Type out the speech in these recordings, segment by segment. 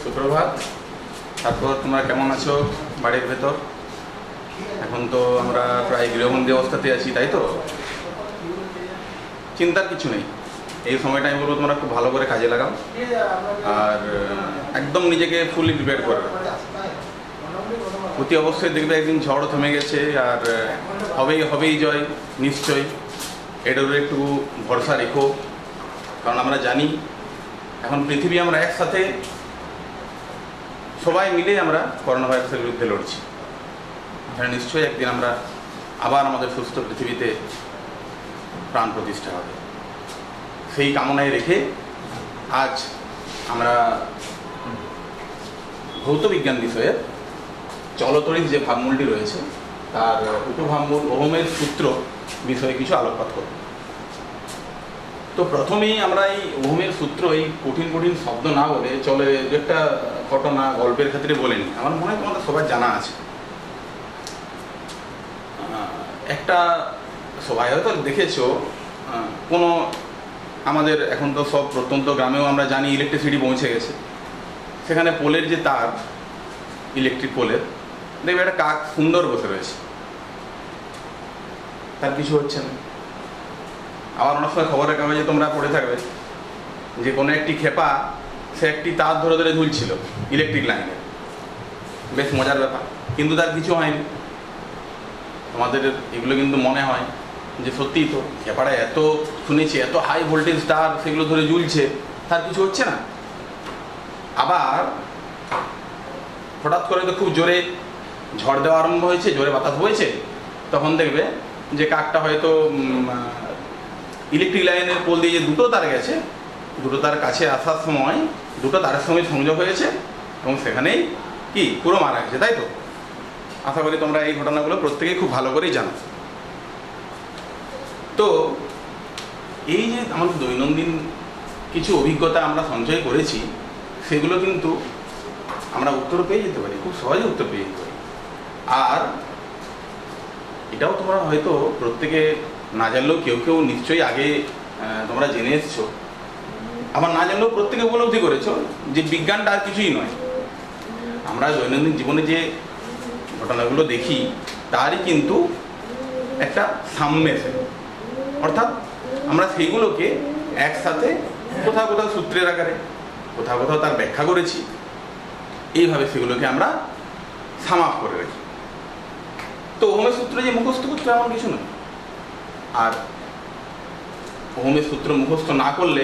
সুপ্রভাত। তারপর তোমরা কেমন আছো বাড়ির ভেতর? এখন তো আমরা প্রায় গৃহবন্দী অবস্থাতে আছি, তাই তো? চিন্তার কিছু নেই। এই সময়টা আমি বলবো তোমরা খুব ভালো করে কাজে লাগাও আর একদম নিজেকে ফুলি প্রিপেয়ার করে অতি অবশ্যই দেখবে একদিন ঝড় থেমে গেছে আর হবেই জয় নিশ্চয়ই। এটার একটু ভরসা রেখো, কারণ আমরা জানি এখন পৃথিবী আমরা একসাথে সবাই মিলে আমরা করোনা ভাইরাসের বিরুদ্ধে লড়ছি। এখানে নিশ্চয়ই একদিন আমরা আবার আমাদের সুস্থ পৃথিবীতে প্রাণ প্রতিষ্ঠা হবে, সেই কামনায় রেখে আজ আমরা ভৌত বিজ্ঞান বিষয়ের চলতরিৎ যে ভাবমূলটি রয়েছে তার উপভাবমূল ওহমের সূত্র বিষয়ে কিছু আলোকপাত করব। তো প্রথমেই আমরা এই ওহমের সূত্র, এই কঠিন কঠিন শব্দ না বলে চলে একটা ঘটনা গল্পের ক্ষেত্রে বলে নিই। আমার মনে হয় তোমাদের সবার জানা আছে। একটা সবাই হয়তো দেখেছো, কোনো আমাদের এখন তো সব প্রত্যন্ত গ্রামেও আমরা জানি ইলেকট্রিসিটি পৌঁছে গেছে, সেখানে পোলের যে তার, ইলেকট্রিক পোলের, দেখবে একটা কাক সুন্দর বসে রয়েছে, তার কিছু হচ্ছে না। আবার অনেক সময় খবরের কাগজে তোমরা পড়ে থাকবে যে কোনো একটি খেপা সে একটি তার ধরে ধরে ঝুলছিল ইলেকট্রিক লাইনে, বেশ মজার ব্যাপার, কিন্তু তার কিছু হয়নি। তোমাদের এগুলো কিন্তু মনে হয় যে সত্যিই তো খেপাটা এত শুনেছি, এত হাই ভোল্টেজ তার, সেগুলো ধরে ঝুলছে, তার কিছু হচ্ছে না। আবার হঠাৎ করে তো খুব জোরে ঝড় দেওয়া আরম্ভ হয়েছে, জোরে বাতাস বইছে, তখন দেখবে যে কাকটা হয়তো ইলেকট্রিক লাইনের পোল দিয়ে যে দুটো তার গেছে, দুটো তার কাছে আসার সময় দুটো তারের সঙ্গে সংযোগ হয়েছে এবং সেখানেই কি পুরো মারা গেছে, তাই তো? আশা করি তোমরা এই ঘটনাগুলো প্রত্যেকেই খুব ভালো করেই জানো। তো এই যে আমাদের দৈনন্দিন কিছু অভিজ্ঞতা আমরা সঞ্চয় করেছি, সেগুলো কিন্তু আমরা উত্তর পেয়ে যেতে পারি, খুব সহজে উত্তর পেয়ে যেতে পারি। আর এটাও তোমরা হয়তো প্রত্যেকে না জানলেও কেউ কেউ নিশ্চয়ই আগে তোমরা জেনে এসছো, আবার না জানলেও প্রত্যেকে উপলব্ধি করেছো যে বিজ্ঞানটা আর কিছুই নয়। আমরা দৈনন্দিন জীবনে যে ঘটনাগুলো দেখি তারই কিন্তু একটা সামমেশন, অর্থাৎ আমরা সেইগুলোকে একসাথে কোথাও কোথাও সূত্রের আকারে, কোথাও কোথাও তার ব্যাখ্যা করেছি, এইভাবে সেগুলোকে আমরা সামাপ করে রাখি। তো ওহমের সূত্র যে মুখস্থ করতে এমন কিছু নয়। আর ওহমের সূত্র মুখস্থ না করলে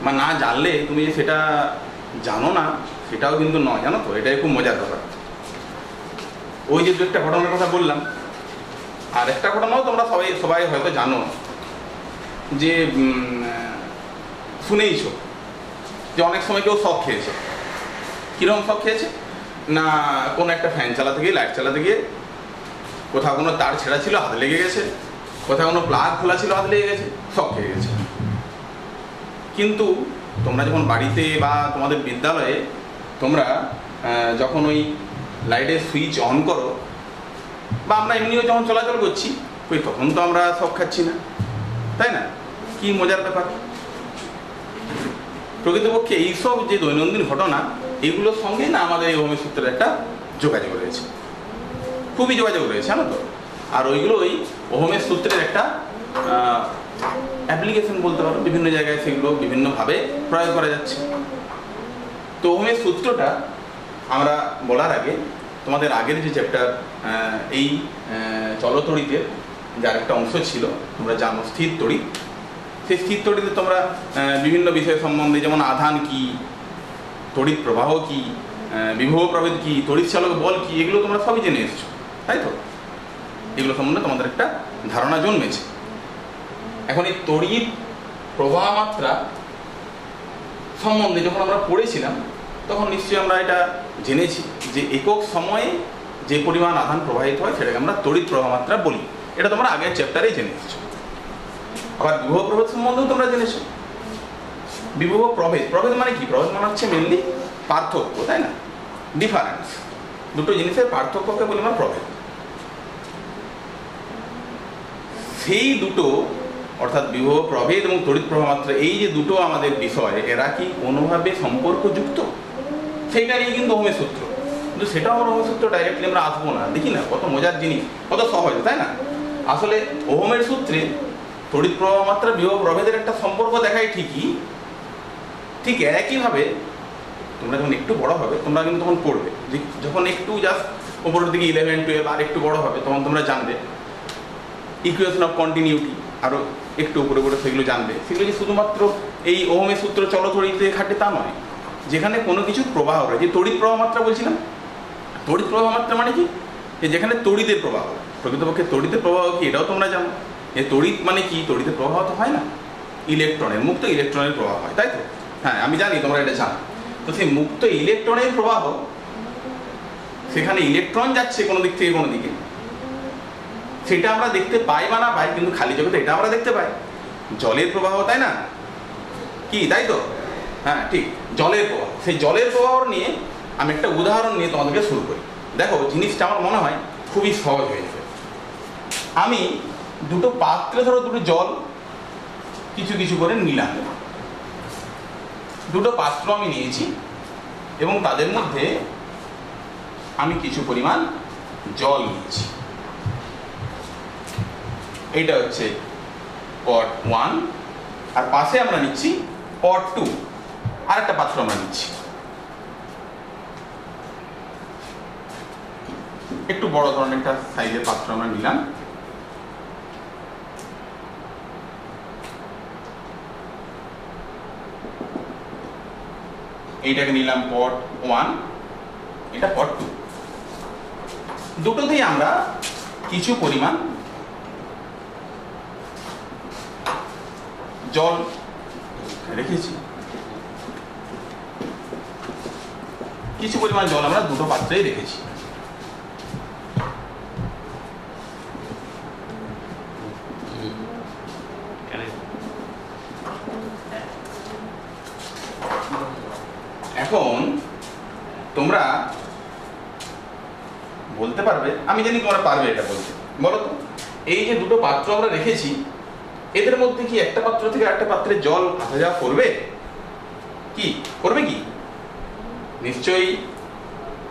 বা না জানলে তুমি যে সেটা জানো না, সেটাও কিন্তু নয়, জানো তো? এটাই খুব মজার ব্যাপার। ওই যে দু একটা ঘটনার কথা বললাম, আর একটা ঘটনাও তোমরা সবাই হয়তো জানো, যে শুনেইছো যে অনেক সময় কেউ শক খেয়েছে। কীরকম শক খেয়েছে না, কোনো একটা ফ্যান চালাতে গিয়ে, লাইট চালাতে গিয়ে কোথাও কোনো তার ছেঁড়া ছিল, হাত লেগে গেছে, কোথাও কোনো প্লাগ খোলা ছিল, হাত লেগে গেছে, শক খেয়ে গেছে। কিন্তু তোমরা যখন বাড়িতে বা তোমাদের বিদ্যালয়ে তোমরা যখন ওই লাইটের সুইচ অন করো, বা আমরা এমনিও যখন চলাচল করছি, ওই তখন তো আমরা শক খাচ্ছি না, তাই না? কি মজার ব্যাপার। প্রকৃতপক্ষে এইসব যে দৈনন্দিন ঘটনা, এগুলোর সঙ্গে না আমাদের এই ওহমের সূত্রের একটা যোগাযোগ রয়েছে, খুবই যোগাযোগ রয়েছে, জানো তো? আর ওইগুলো ওই ওহমের সূত্রের একটা অ্যাপ্লিকেশন বলতে পারো, বিভিন্ন জায়গায় সেগুলো বিভিন্নভাবে প্রয়োগ করা যাচ্ছে। তো ওহমের সূত্রটা আমরা বলার আগে তোমাদের আগের যে চ্যাপ্টার, এই চলতড়িতের যার একটা অংশ ছিল, তোমরা জানো স্থির তড়িৎ। সেই স্থির তড়িতে তোমরা বিভিন্ন বিষয় সম্বন্ধে, যেমন আধান কি, তড়িৎ প্রবাহ কি, বিভব প্রভেদ কি, তড়িৎ চালক বল কি, এগুলো তোমরা সবই জেনে এসছো, তাই তো? এগুলো সম্বন্ধে তোমাদের একটা ধারণা জন্মেছে। এখন এই তড়িৎ প্রবাহ মাত্রা সম্বন্ধে যখন আমরা পড়েছিলাম, তখন নিশ্চয়ই আমরা এটা জেনেছি যে একক সময়ে যে পরিমাণ আধান প্রবাহিত হয় সেটাকে আমরা তড়িৎ প্রবাহ মাত্রা বলি। এটা তোমরা আগের চ্যাপ্টারেই জেনে এসছো। আবার বিভব প্রভেদ সম্বন্ধেও তোমরা জেনেছো। বিভব প্রভেদ মানে কি? প্রভেদ মানে হচ্ছে মেনলি পার্থক্য, তাই না? ডিফারেন্স, দুটো জিনিসের পার্থক্যকে বলি আমরা প্রভেদ। সেই দুটো, অর্থাৎ বিভব প্রভেদ এবং তড়িৎ প্রবাহ মাত্রা, এই যে দুটো আমাদের বিষয়, এরা কি কোনোভাবে সম্পর্কযুক্ত? সেইটা নিয়ে কিন্তু ওহমের সূত্র, কিন্তু সেটাও আমরা ওহমের সূত্র ডাইরেক্টলি আমরা আসবো না। দেখি না কত মজার জিনিস, কত সহজ, তাই না? আসলে ওহমের সূত্রে তড়িৎ প্রবাহ মাত্রা বিভব প্রভেদের একটা সম্পর্ক দেখায় ঠিকই, ঠিক একইভাবে তোমরা যখন একটু বড় হবে তোমরা কিন্তু তখন পড়বে, যখন একটু জাস্ট উপরের দিকে 11, 12 আর একটু বড় হবে তখন তোমরা জানবে ইকুয়েশন অফ কন্টিনিউটি, আরও একটু উপরে উপরে সেগুলো জানবে। সেগুলো যে শুধুমাত্র এই ওহমের সূত্র চলতড়িতে খাটে তা নয়, যেখানে কোনো কিছু প্রবাহ রয়েছে, তড়িৎ প্রবাহ মাত্রা বলছিলাম। তড়িৎ প্রবাহ মাত্রা মানে কি? যে যেখানে তড়িতের প্রবাহ, প্রকৃতপক্ষে তড়িতের প্রবাহ কি এটাও তোমরা জানো। যে তড়িৎ মানে কি? তড়িতের প্রবাহ তো হয় না, ইলেকট্রনের, মুক্ত ইলেকট্রনের প্রবাহ হয়, তাই তো? হ্যাঁ, আমি জানি তোমরা এটা জানো। তো সেই মুক্ত ইলেকট্রনের প্রবাহ, সেখানে ইলেকট্রন যাচ্ছে কোনো দিক থেকে কোনো দিকে, সেটা আমরা দেখতে পাই বা না পাই, কিন্তু খালি জগতে এটা আমরা দেখতে পাই। জলের প্রবাহ, তাই না? কি, তাই তো? হ্যাঁ, ঠিক, জলের প্রবাহ। সেই জলের প্রবাহ নিয়ে আমি একটা উদাহরণ নিয়ে তোমাদেরকে শুরু করি। দেখো, জিনিসটা আমার মনে হয় খুবই সহজ হয়ে যাবে। আমি দুটো পাত্রে ধরো দুটো জল কিছু কিছু করে নিলাম, দুটো পাত্র আমি নিয়েছি এবং তাদের মধ্যে আমি কিছু পরিমাণ জল নিয়েছি। এইটা হচ্ছে পট 1, আর পাশে আমরা নিচ্ছি পট 2, আর একটা পাত্র আমরা নিচ্ছি। একটু বড় ধরনের একটা সাইজের পাত্র আমরা নিলাম। এইটাকে নিলাম পট 1, এটা পট 2। দুটোতেই আমরা কিছু পরিমাণ জল রেখেছি। কিছু পরিমাণ জল আমরা দুটো পাত্রেই রেখেছি। এখন তোমরা বলতে পারবে, আমি জানি তোমরা পারবে এটা বলতে, বলো তো, এই যে দুটো পাত্র আমরা রেখেছি এদের মধ্যে কি একটা পাত্র থেকে আরেকটা পাত্রে জল আসা যাওয়া করবে? কি করবে? কি নিশ্চয়ই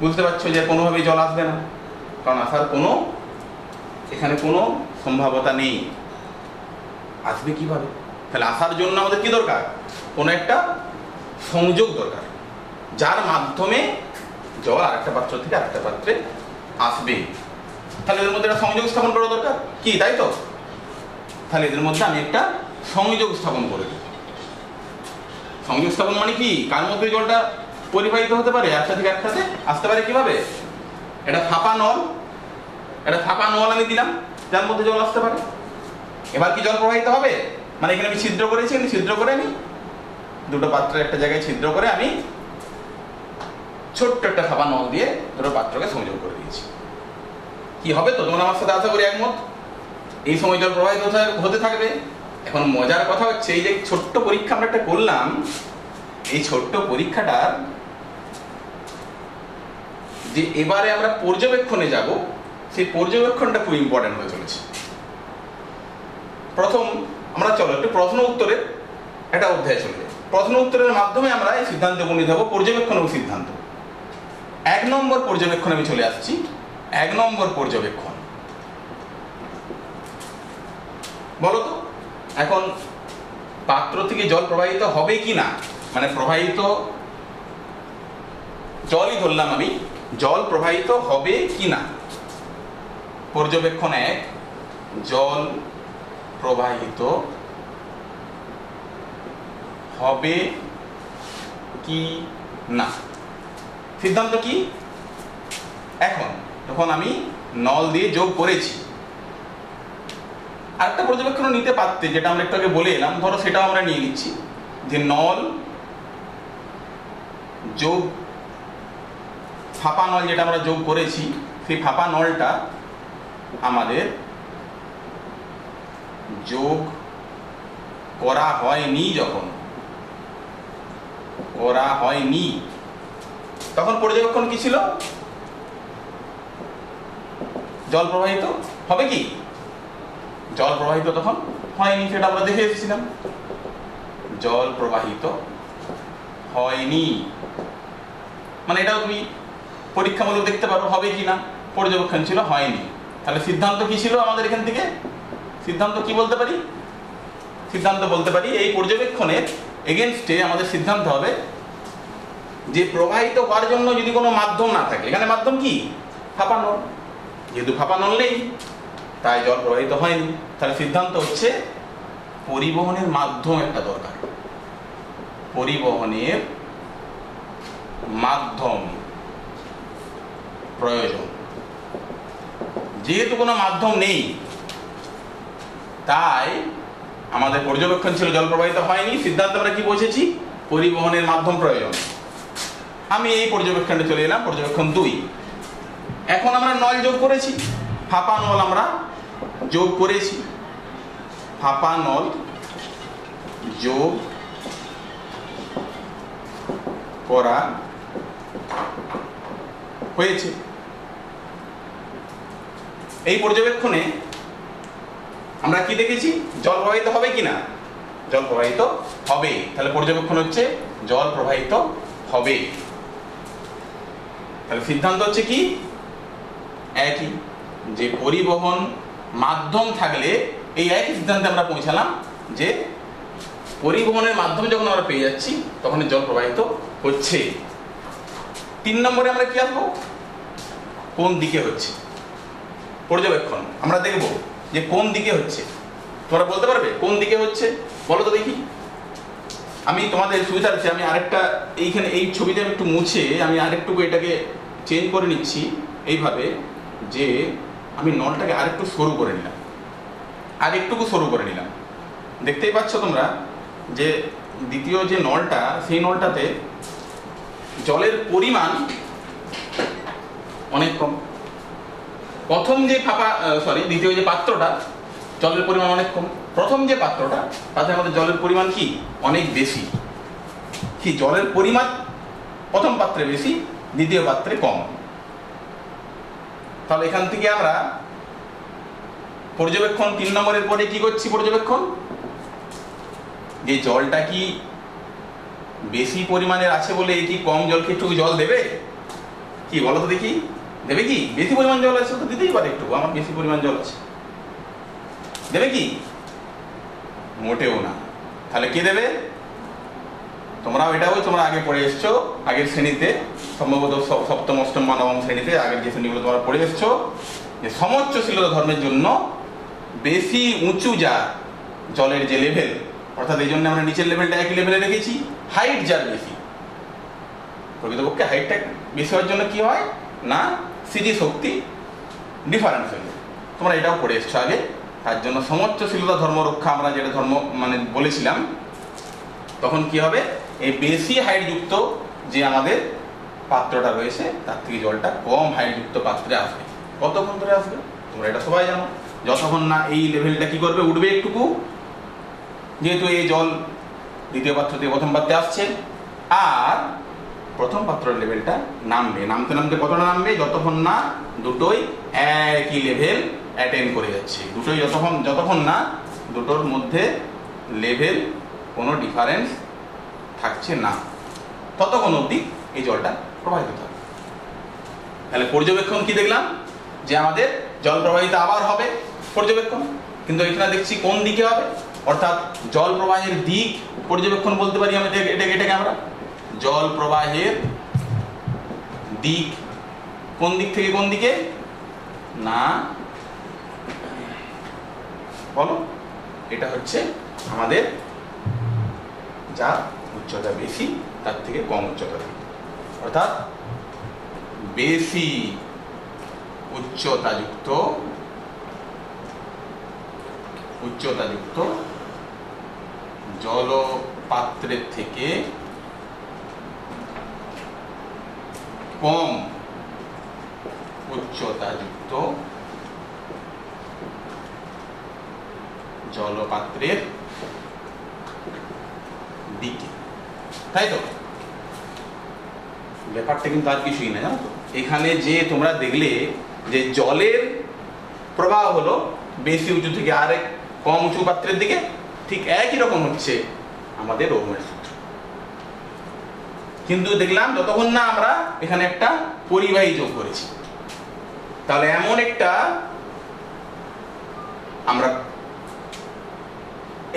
বুঝতে পারছো যে কোনোভাবেই জল আসবে না, কারণ আসার কোনো এখানে কোনো সম্ভাবনা নেই। আসবে কিভাবে? তাহলে আসার জন্য আমাদের কি দরকার? কোনো একটা সংযোগ দরকার, যার মাধ্যমে জল আরেকটা পাত্র থেকে আরেকটা পাত্রে আসবে। তাহলে এদের মধ্যে একটা সংযোগ স্থাপন করা দরকার, কি তাই তো? তাহলে এদের মধ্যে আমি একটা সংযোগ স্থাপন করে দেব। সংযোগ স্থাপন মানে কি? কার মধ্যে জলটা পরিবাহিত হতে পারে, একটা থেকে একটাতে আসতে পারে কিভাবে? এটা ফাঁপা নল, এটা ফাঁপা নল আমি দিলাম যার মধ্যে জল আসতে পারে। এবার কি জল প্রবাহিত হবে? মানে এখানে আমি ছিদ্র করেছি, আমি ছিদ্র করে আমি দুটো পাত্রের একটা জায়গায় ছিদ্র করে আমি ছোট্ট একটা ফাঁপা নল দিয়ে দুটো পাত্রকে সংযোগ করে দিয়েছি। কি হবে? তো তোমরা আমার সাথে আশা করি একমত। এই সময় জল প্রবাহিত হতে থাকবে। এখন মজার কথা হচ্ছে, এই যে ছোট্ট পরীক্ষা আমরা একটা করলাম, এই ছোট্ট পরীক্ষাটার যে এবারে আমরা পর্যবেক্ষণে যাব, সেই পর্যবেক্ষণটা খুব ইম্পর্টেন্ট হয়ে চলেছে। প্রথম আমরা চলো একটু প্রশ্ন উত্তরের একটা অধ্যায় চলে যাই। প্রশ্ন উত্তরের মাধ্যমে আমরা এই সিদ্ধান্ত উপনীত হব, পর্যবেক্ষণ ও সিদ্ধান্ত। 1 নম্বর পর্যবেক্ষণ আমি চলে আসছি। 1 নম্বর পর্যবেক্ষণ, বলো তো এখন পাত্র থেকে জল প্রবাহিত হবে কি না, মানে প্রবাহিত জলই ধরলাম আমি, জল প্রবাহিত হবে কি না। পর্যবেক্ষণ 1, জল প্রবাহিত হবে কি না। সিদ্ধান্ত কি? এখন যখন আমি নল দিয়ে যোগ করেছি, আরেকটা পর্যবেক্ষণ নিতে পারতে, যেটা আমরা একটু আগে বলে এলাম, ধরো সেটাও আমরা নিয়ে নিচ্ছি, যে নল যোগ ফাঁপা নল যেটা আমরা যোগ করেছি, সেই ফাঁপা নলটা আমাদের যোগ করা হয়নি। যখন করা হয়নি তখন পর্যবেক্ষণ কি ছিল? জল প্রবাহিত হবে কি? জল প্রবাহিত তখন হয়নি, সেটা আমরা দেখে এসেছিলাম। জল প্রবাহিত হয়নি। মানে এটাও তুমি পরীক্ষামূলক দেখতে পারো হবে কি না। পর্যবেক্ষণ ছিল, হয়নি। তাহলে সিদ্ধান্ত কি ছিল আমাদের এখান থেকে? সিদ্ধান্ত কি বলতে পারি? সিদ্ধান্ত বলতে পারি এই পর্যবেক্ষণের এগেনস্টে আমাদের সিদ্ধান্ত হবে যে প্রবাহিত হওয়ার জন্য যদি কোনো মাধ্যম না থাকে, এখানে মাধ্যম কি? ফাঁপা নল। যেহেতু ফাঁপা নল নেই তাই জল প্রবাহিত হয়নি। তাহলে সিদ্ধান্ত হচ্ছে পরিবহনের মাধ্যম একটা দরকার। পরিবহনের মাধ্যম প্রয়োজন। যেহেতু কোনো মাধ্যম নেই তাই আমাদের পর্যবেক্ষণ ছিল জল প্রবাহিত হয়নি, সিদ্ধান্ত আমরা কি বসেছি? পরিবহনের মাধ্যম প্রয়োজন। আমি এই পর্যবেক্ষণে চলে এলাম, পর্যবেক্ষণ 2। এখন আমরা নল যোগ করেছি, ফাঁপা নল আমরা যোগ করেছি। ফাঁপা নল যোগ করা হয়েছে। এই পর্যবেক্ষণে আমরা কি দেখেছি? জল প্রবাহিত হবে কিনা? জল প্রবাহিত হবে। তাহলে পর্যবেক্ষণ হচ্ছে জল প্রবাহিত হবে। তাহলে সিদ্ধান্ত হচ্ছে কি? একই, যে পরিবহন মাধ্যম থাকলে এই একই সিদ্ধান্তে আমরা পৌঁছালাম যে পরিবহনের মাধ্যম যখন আমরা পেয়ে যাচ্ছি তখন জল প্রবাহিত হচ্ছে। 3 নম্বরে আমরা কি আসবো? কোন দিকে হচ্ছে পর্যবেক্ষণ। আমরা দেখব যে কোন দিকে হচ্ছে। তোমরা বলতে পারবে কোন দিকে হচ্ছে? বলো তো দেখি। আমি তোমাদের সুবিধার্থে আমি আরেকটা এইখানে এই ছবিটা একটু মুছে আমি আরেকটুকু এটাকে চেঞ্জ করে নিচ্ছি এইভাবে যে আমি নলটাকে আরেকটু সরু করে নিলাম, আরেকটুকু সরু করে নিলাম। দেখতেই পাচ্ছ তোমরা যে দ্বিতীয় যে নলটা সেই নলটাতে জলের পরিমাণ অনেক কম। প্রথম যে দ্বিতীয় যে পাত্রটা জলের পরিমাণ অনেক কম। প্রথম যে পাত্রটা তাতে আমাদের জলের পরিমাণ কি? অনেক বেশি। কি জলের পরিমাণ প্রথম পাত্রে বেশি, দ্বিতীয় পাত্রে কম। তাহলে এখান থেকে আমরা পর্যবেক্ষণ 3 নম্বরের পরে কি করছি? পর্যবেক্ষণ যে জলটা কি বেশি পরিমাণের আছে বলে এই কি কম জলকে একটু জল দেবে? কি বলো তো দেখি, দেবে কি? বেশি পরিমাণ জল আছে তো দিতেই পারে একটু, আমার বেশি পরিমাণ জল আছে, দেবে কি? মোটেও না। তাহলে কে দেবে? তোমরাও তোমরা আগে পড়ে এসছো, আগের শ্রেণীতে সম্ভবত সপ্তম অষ্টম বা নবম শ্রেণীতে আগের যে শ্রেণীগুলো তোমরা পড়ে এসছো যে সমোচ্চশীলতা ধর্মের জন্য বেশি উঁচু যা জলের যে লেভেল, অর্থাৎ এই জন্য আমরা নিচের লেভেলটা একই লেভেলে রেখেছি। হাইট যার বেশি, প্রকৃতপক্ষে হাইটটা বেশি হওয়ার জন্য কি হয় না সিজি শক্তি ডিফারেন্স হয়ে যায়। তোমরা এটাও পড়ে এসছো আগে। তার জন্য সমোচ্চশীলতা ধর্ম রক্ষা আমরা যেটা ধর্ম মানে বলেছিলাম, তখন কি হবে? এই বেশি হাইট যুক্ত যে আমাদের পাত্রটা রয়েছে তার থেকে জলটা কম হাইট যুক্ত পাত্রে আসবে। কতক্ষণ ধরে আসবে তোমরা এটা সবাই জানো। যতক্ষণ না এই লেভেলটা কি করবে? উঠবে একটুকু। যেহেতু এই জল দ্বিতীয় পাত্র থেকে প্রথম পাত্রে আসছে আর প্রথম পাত্রের লেভেলটা নামবে। নামতে নামতে কতটা নামবে? যতক্ষণ না দুটোই একই লেভেল অ্যাটেন্ড করে যাচ্ছে। দুটোই যতক্ষণ না দুটোর মধ্যে লেভেল কোনো ডিফারেন্স থাকছে না, ততক্ষণ অবধি এই জলটা প্রবাহিত থাকবে। তাহলে পর্যবেক্ষণ কি দেখলাম? যে আমাদের জল প্রবাহিত আবার হবে পর্যবেক্ষণ, কিন্তু এখানে দেখছি কোন দিকে হবে, অর্থাৎ জল প্রবাহের দিক পর্যবেক্ষণ বলতে পারি আমি এটাকে আমরা জল প্রবাহের দিক। কোন দিক থেকে কোন দিকে? না বলো, এটা হচ্ছে আমাদের যা উচ্চতা বেশি তার থেকে কম উচ্চতা, অর্থাৎ বেশি উচ্চতাযুক্ত জলপাত্রের থেকে কম উচ্চতাযুক্ত জলপাত্রের দিকে, তাই তো? ব্যাপারটা কিন্তু আর কিছুই না, জানো তো? এখানে যে তোমরা দেখলে যে জলের প্রবাহ হলো বেশি উঁচু থেকে আরেক কম উঁচু পাত্রের দিকে, ঠিক একই রকম হচ্ছে আমাদের ওহমের সূত্র। কিন্তু দেখলাম যতক্ষণ না আমরা এখানে একটা পরিবাহী যোগ করেছি। তাহলে এমন একটা আমরা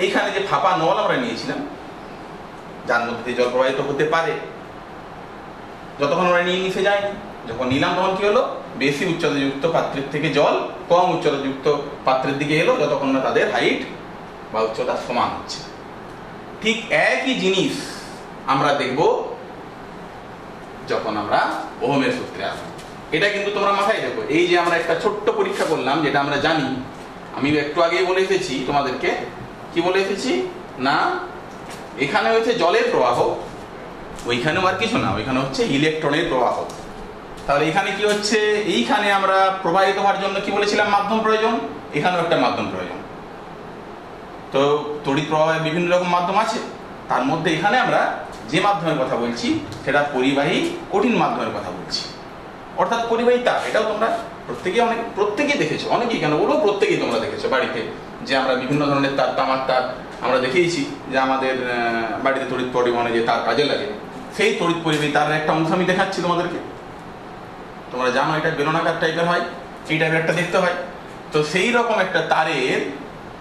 এইখানে যে ফাঁপা নল আমরা নিয়েছিলাম, যার মধ্যে দিয়ে জল প্রবাহিত হতে পারে, যতক্ষণ আমরা নিয়ে মিশে যায়নি, যখন নিলাম তখন কি হলো, বেশি উচ্চতাযুক্ত পাত্রের থেকে জল কম উচ্চতাযুক্ত পাত্রের দিকে এলো, যতক্ষণ না তাদের হাইট বা উচ্চতা সমান হচ্ছে। ঠিক একই জিনিস আমরা দেখব যখন আমরা ওহমের সূত্রে আসবো। এটা কিন্তু তোমরা মাথায় দেখো, এই যে আমরা একটা ছোট্ট পরীক্ষা করলাম, যেটা আমরা জানি, আমি একটু আগেই বলে এসেছি তোমাদেরকে, কি বলে এসেছি না, এখানে হচ্ছে জলের প্রবাহ, ওইখানেও আর কিছু না, ওইখানে হচ্ছে ইলেকট্রনের প্রবাহ। তাহলে এখানে কি হচ্ছে, এইখানে আমরা প্রবাহিত হওয়ার জন্য কি বলেছিলাম, মাধ্যম প্রয়োজন, এখানেও একটা মাধ্যম প্রয়োজন। তো তড়িৎ প্রবাহের বিভিন্ন রকম মাধ্যম আছে, তার মধ্যে এখানে আমরা যে মাধ্যমের কথা বলছি সেটা পরিবাহী কঠিন মাধ্যমের কথা বলছি, অর্থাৎ পরিবাহী তার। এটাও তোমরা প্রত্যেকেই দেখেছো, অনেকেই কেন বলবো, প্রত্যেকেই তোমরা দেখেছো বাড়িতে, যে আমরা বিভিন্ন ধরনের তার, তামার তার আমরা দেখিয়েছি, যে আমাদের বাড়িতে তড়িৎ পরিবহনে যে তার কাজে লাগে, সেই তড়িৎ পরিবাহী তারের একটা অংশ আমি দেখাচ্ছি তোমাদেরকে। তোমরা জানো এটা বেলনাকার টাইপের হয়, এই টাইপের একটা দেখতে হয়। তো সেই রকম একটা তারের,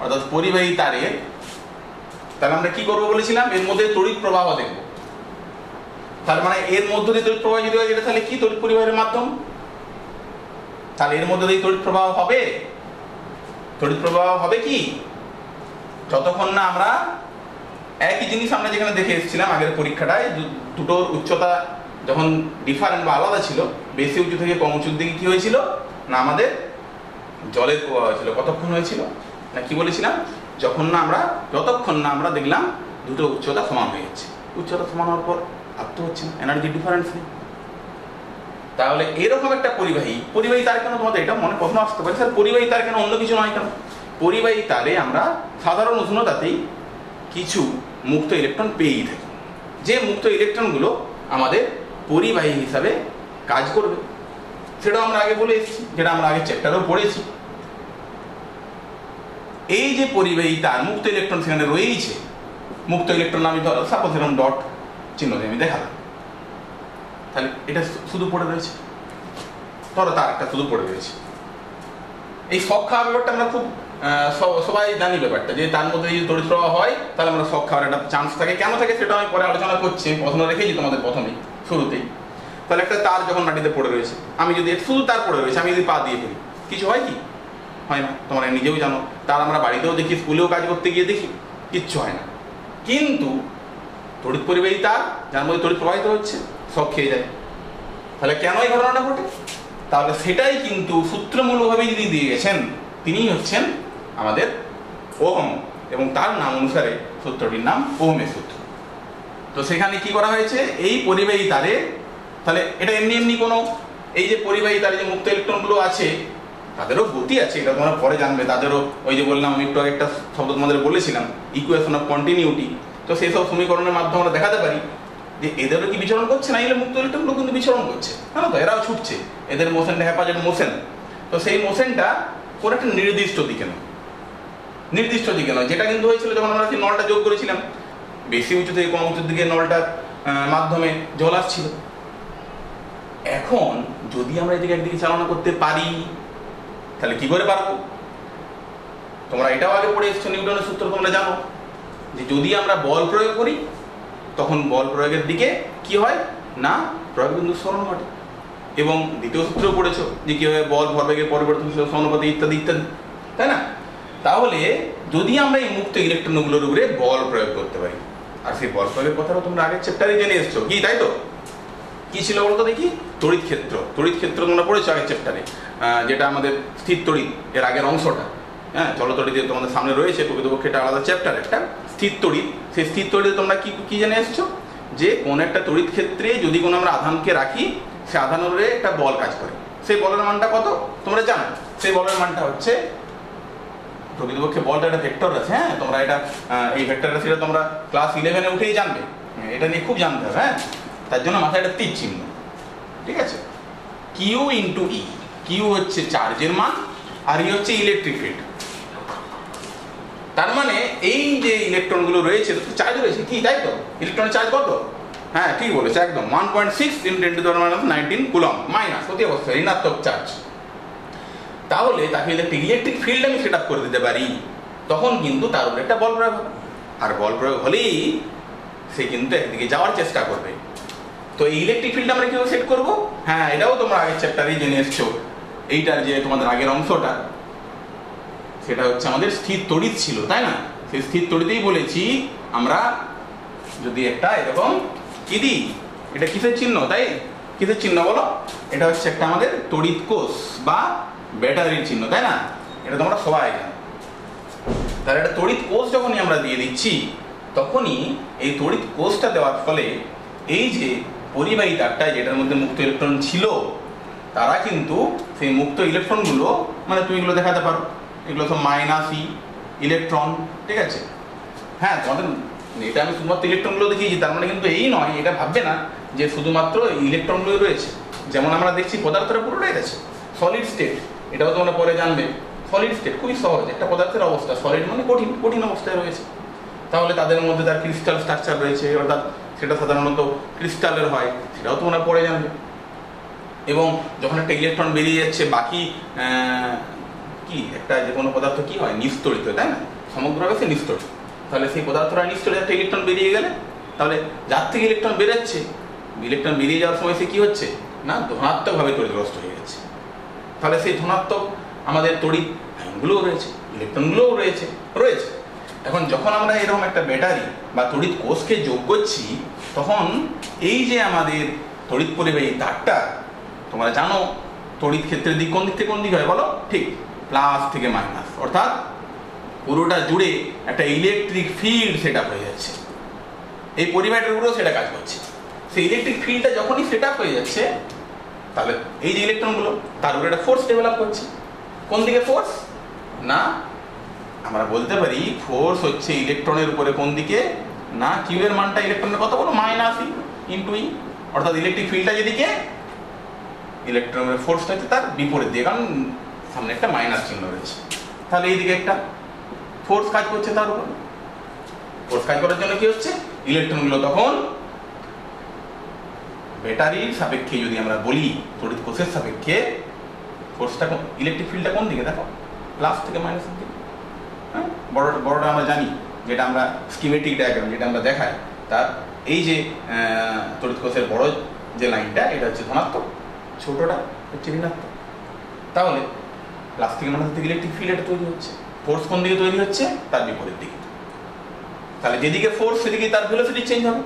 অর্থাৎ পরিবাহী তারের, তাহলে আমরা কি করবো বলেছিলাম, এর মধ্যে তড়িৎ প্রবাহ দেখবো। তার মানে এর মধ্য দিয়ে তড়িৎ প্রবাহ যদি হয়, এটা তাহলে কি তড়িৎ পরিবাহের মাধ্যম, তাহলে এর মধ্যে দিয়ে তড়িৎ প্রবাহ হবে। তড়িৎ প্রবাহ হবে কি, যতক্ষণ না আমরা একই জিনিস আমরা যেখানে দেখে এসেছিলাম আগের পরীক্ষাটায়, দুটোর উচ্চতা যখন ডিফারেন্ট বা আলাদা ছিল, বেশি উঁচু থেকে কম উঁচুর দিকে কি হয়েছিল না, আমাদের জলের প্রবাহ হয়েছিল। কতক্ষণ হয়েছিল না, কি বলেছিলাম, যতক্ষণ না আমরা দেখলাম দুটো উচ্চতা সমান হয়ে যাচ্ছে। উচ্চতা সমান হওয়ার পর আর তো হচ্ছে না, এনার্জি ডিফারেন্স নেই। তাহলে এরকম একটা পরিবাহী তার কেন, তোমাদের এটা মনে প্রশ্ন আসতে পারে, স্যার পরিবাহী তার কেন, অন্য কিছু নয় কেন? পরিবাহী তারে আমরা সাধারণ উষ্ণতাতেই কিছু মুক্ত ইলেকট্রন পেয়েই থাকি, যে মুক্ত ইলেকট্রনগুলো আমাদের পরিবাহী হিসাবে কাজ করবে। সেটাও আমরা আগে বলে এসেছি, যেটা আমরা আগে চ্যাপ্টারেও পড়েছি। এই যে পরিবাহী তার, মুক্ত ইলেকট্রন সেখানে রয়েছে, মুক্ত ইলেকট্রন আমি ধরো সাপোজ এরকম ডট চিহ্ন দিয়ে আমি দেখালাম, তাহলে এটা শুধু পড়ে রয়েছে, ধরো তার একটা শুধু পড়ে রয়েছে। এই শক খাওয়ার ব্যাপারটা আমরা খুব সবাই জানি ব্যাপারটা, যে তার মধ্যে যদি তড়িৎ প্রবাহ হয় তাহলে আমরা শক খাওয়ার একটা চান্স থাকে। কেন থাকে সেটা আমি পরে আলোচনা করছি, প্রশ্ন রেখেছি তোমাদের প্রথমেই শুরুতেই। তাহলে একটা তার যখন মাটিতে পড়ে রয়েছে, আমি যদি শুধু তার পড়ে রয়েছে, আমি যদি পা দিয়ে ফেলি, কিছু হয় কি? হয় না। তোমরা নিজেও জানো, তার আমরা বাড়িতেও দেখি, স্কুলেও কাজ করতে গিয়ে দেখি, কিচ্ছু হয় না। কিন্তু তড়িৎ পরিবাহী তার, যার মধ্যে তড়িৎ প্রবাহিত হচ্ছে, শক খেয়ে যায়। তাহলে কেন এই ঘটনাটা ঘটে? তাহলে সেটাই কিন্তু সূত্রমূলকভাবে যিনি দিয়ে গেছেন, তিনিই হচ্ছেন আমাদের ওহম, এবং তার নাম অনুসারে সূত্রটির নাম ওহমের সূত্র। তো সেখানে কি করা হয়েছে, এই পরিবাহী তারে, তাহলে এটা এমনি কোনো, এই যে পরিবাহী তারে যে মুক্ত ইলেকট্রনগুলো আছে তাদেরও গতি আছে, এটা তোমরা পরে জানবে। তাদেরও ওই যে বললাম, আমি একটু আগে একটা শব্দ তোমাদের বলেছিলাম, ইকুয়েশন অফ কন্টিনিউটি। তো সেই সব সমীকরণের মাধ্যমে আমরা দেখাতে পারি যে এদেরও কি বিচরণ করছে না, এগুলো মুক্ত ইলেকট্রনগুলো কিন্তু বিচরণ করছে, হ্যাঁ, তো এরাও ছুটছে, এদের মোশনটা হ্যাপাজেড মোশন। তো সেই মোশনটা কোনো একটা নির্দিষ্ট দিকে নয়, যেটা কিন্তু হয়েছিল যখন আমরা সেই নলটা যোগ করেছিলাম, বেশি উঁচু থেকে কম উঁচুর দিকে নলটার মাধ্যমে জল আসছিল। এখন যদি আমরা এদিকে একদিকে চালনা করতে পারি, তাহলে কি করে পারবো? তোমরা এটাও আগে পড়ে এসছো, নিউটনের সূত্র তোমরা জানো, যে যদি আমরা বল প্রয়োগ করি তখন বল প্রয়োগের দিকে কি হয় না, প্রয়োগ বিন্দু সরণ ঘটে। এবং দ্বিতীয় সূত্রেও পড়েছো যে কিভাবে বল ভরবেগের পরিবর্তনশীল সমানুপাতে ইত্যাদি ইত্যাদি, তাই না? তাহলে যদি আমরা এই মুক্ত ইলেকট্রনগুলোর উপরে বল প্রয়োগ করতে পারি, আর সেই বল প্রয়োগের কথাটা তোমরা আগের চ্যাপ্টারে জেনে এসছো, কি তাই তো? কি ছিল বলতো দেখি? তড়িৎ ক্ষেত্র তোমরা পড়েছো আগের চ্যাপ্টারে, যেটা আমাদের স্থির তড়িৎ এর আগের অংশটা, হ্যাঁ, চলতড়িৎ তোমাদের সামনে রয়েছে, প্রকৃতপক্ষে এটা আলাদা চ্যাপ্টার একটা। স্থির তড়িৎ, সেই স্থির তড়িৎ তোমরা কি জেনে এসছো, যে কোন একটা তড়িৎ ক্ষেত্রে যদি কোনো আমরা আধানকে রাখি, সে আধানের উপরে একটা বল কাজ করে। সেই বলের মানটা কত তোমরা জানো? সেই বলের মানটা হচ্ছে, প্রকৃতপক্ষে বলটা একটা ভেক্টর আছে, হ্যাঁ, তোমরা এটা এই ভেক্টর রাশিটা তোমরা ক্লাস 11-এ উঠেই জানবে, এটা নিয়ে খুব জানতে হবে, হ্যাঁ। তার জন্য মাথায় একটা তীর চিহ্ন, ঠিক আছে? কিউ ইন্টু ই, কিউ হচ্ছে চার্জের মান, আর ই হচ্ছে ইলেকট্রিক ফিল্ড। তার মানে এই যে ইলেকট্রনগুলো রয়েছে, চার্জ রয়েছে, কি তাই তো? ইলেকট্রনের চার্জ কত? হ্যাঁ ঠিক বলেছে একদম, 1.6 × 10⁻19 কুলম মাইনাস, অতি অবশ্যই ঋণাত্মক চার্জ। তাহলে তাকে ইলেকট্রিক ফিল্ড আমি সেট আপ করে দিতে পারি, তখন কিন্তু তার উপরে একটা বল প্রয়োগ হবে, আর বল প্রয়োগ হলেই সে কিন্তু একদিকে যাওয়ার চেষ্টা করবে। তো এই ইলেকট্রিক ফিল্ড আমরা কিভাবে সেট করবো? হ্যাঁ এটাও তোমরা আগের চ্যাপ্টারেই জেনে এসছো। এইটার যে তোমাদের আগের অংশটা, সেটা হচ্ছে আমাদের স্থির তড়িৎ ছিল, তাই না? সেই স্থির তড়িতেই বলেছি আমরা যদি একটা এরকম কি দিই, এটা কিসের চিহ্ন, তাই কিসের চিহ্ন বলো? এটা হচ্ছে একটা আমাদের তড়িৎ কোষ বা ব্যাটারির চিহ্ন, তাই না? এটা তোমরা সবাই জানো। তাহলে একটা তড়িৎ কোষ যখনই আমরা দিয়ে দিচ্ছি, তখনই এই তড়িৎ কোষটা দেওয়ার ফলে এই যে পরিবাহী তারটা যেটার মধ্যে মুক্ত ইলেকট্রন ছিল, তারা কিন্তু সেই মুক্ত ইলেকট্রনগুলো, মানে তুমি এগুলো দেখাতে পারো, এগুলো সব -e ইলেকট্রন, ঠিক আছে? হ্যাঁ তোমাদের এটা আমি শুধুমাত্র ইলেকট্রনগুলো দেখিয়েছি, তার মানে কিন্তু এই নয়, এটা ভাববে না যে শুধুমাত্র ইলেকট্রনগুলোই রয়েছে। যেমন আমরা দেখছি পদার্থটা পুরোটাই আছে সলিড স্টেট, এটাও তোমরা পরে জানবে। সলিড স্টেট খুবই সহজ, একটা পদার্থের অবস্থা সলিড মানে কঠিন, কঠিন অবস্থায় রয়েছে। তাহলে তাদের মধ্যে তার ক্রিস্টাল স্ট্রাকচার রয়েছে, অর্থাৎ সেটা সাধারণত ক্রিস্টালের হয়, সেটাও তোমরা পরে জানবে। এবং যখন একটা ইলেকট্রন বেরিয়ে যাচ্ছে, বাকি কি একটা যে কোনো পদার্থ কি হয়, নিস্তড়িত, তাই না? সমগ্রভাবে সে নিস্তড়িত। তাহলে সেই পদার্থটা নিস্তড়িত, একটা ইলেকট্রন বেরিয়ে গেলে, তাহলে যার থেকে ইলেকট্রন বেরোচ্ছে, ইলেকট্রন বেরিয়ে যাওয়ার সময় সে কি হচ্ছে না, ধনাত্মকভাবে তড়িৎগ্রস্ত হয়ে যাচ্ছে। তাহলে সেই ধনাত্মক আমাদের তড়িৎ আয়নগুলোও রয়েছে, ইলেকট্রনগুলোও রয়েছে। এখন যখন আমরা এরকম একটা ব্যাটারি বা তড়িৎ কোষকে যোগ করছি, তখন এই যে আমাদের তড়িৎ পরিবাহী তারটা, তোমরা জানো তড়িৎ ক্ষেত্রের দিক কোন দিক থেকে কোন দিক হয় বলো? ঠিক প্লাস থেকে মাইনাস, অর্থাৎ পুরোটা জুড়ে একটা ইলেকট্রিক ফিল্ড সেট আপ হয়ে যাচ্ছে। এই পরিবাহীটার উপরেও সেটা কাজ করছে। সেই ইলেকট্রিক ফিল্ডটা যখনই সেট আপ হয়ে যাচ্ছে, তাহলে এই যে ইলেকট্রনগুলো, তার উপরে একটা ফোর্স ডেভেলপ করছে। কোন দিকে ফোর্স? না আমরা বলতে পারি ফোর্স হচ্ছে ইলেকট্রনের উপরে কোন দিকে না, কিউ এর মানটা ইলেকট্রনের কত বলো? -e × e, অর্থাৎ ইলেকট্রিক ফিল্ডটা যেদিকে, ইলেকট্রনের ফোর্সটা হচ্ছে তার বিপরীত দিকে, কারণ সামনে একটা মাইনাস চিহ্ন রয়েছে। তাহলে এইদিকে একটা ফোর্স কাজ করছে তার উপর। ফোর্স কাজ করার জন্য কি হচ্ছে, ইলেকট্রনগুলো তখন ব্যাটারির সাপেক্ষে যদি আমরা বলি, তড়িৎ কোষের সাপেক্ষে ফোর্সটা, ইলেকট্রিক ফিল্ডটা কোন দিকে দেখো? প্লাস থেকে মাইনাসের দিকে। হ্যাঁ বড়টা আমরা জানি, যেটা আমরা স্কিমেটিক ডায়াগ্রাম যেটা আমরা দেখাই, তার এই যে তড়িৎ কোষের বড় যে লাইনটা, এটা হচ্ছে ধনাত্মক, ছোটটা হচ্ছে ঋণাত্মক। তাহলে প্লাস থেকে মাইনাসের দিকে ইলেকট্রিক ফিল্ড এটা তৈরি হচ্ছে। ফোর্স কোন দিকে তৈরি হচ্ছে? তার বিপরীত দিকে। তাহলে যেদিকে ফোর্স সেদিকে তার ভেলোসিটি চেঞ্জ হবে,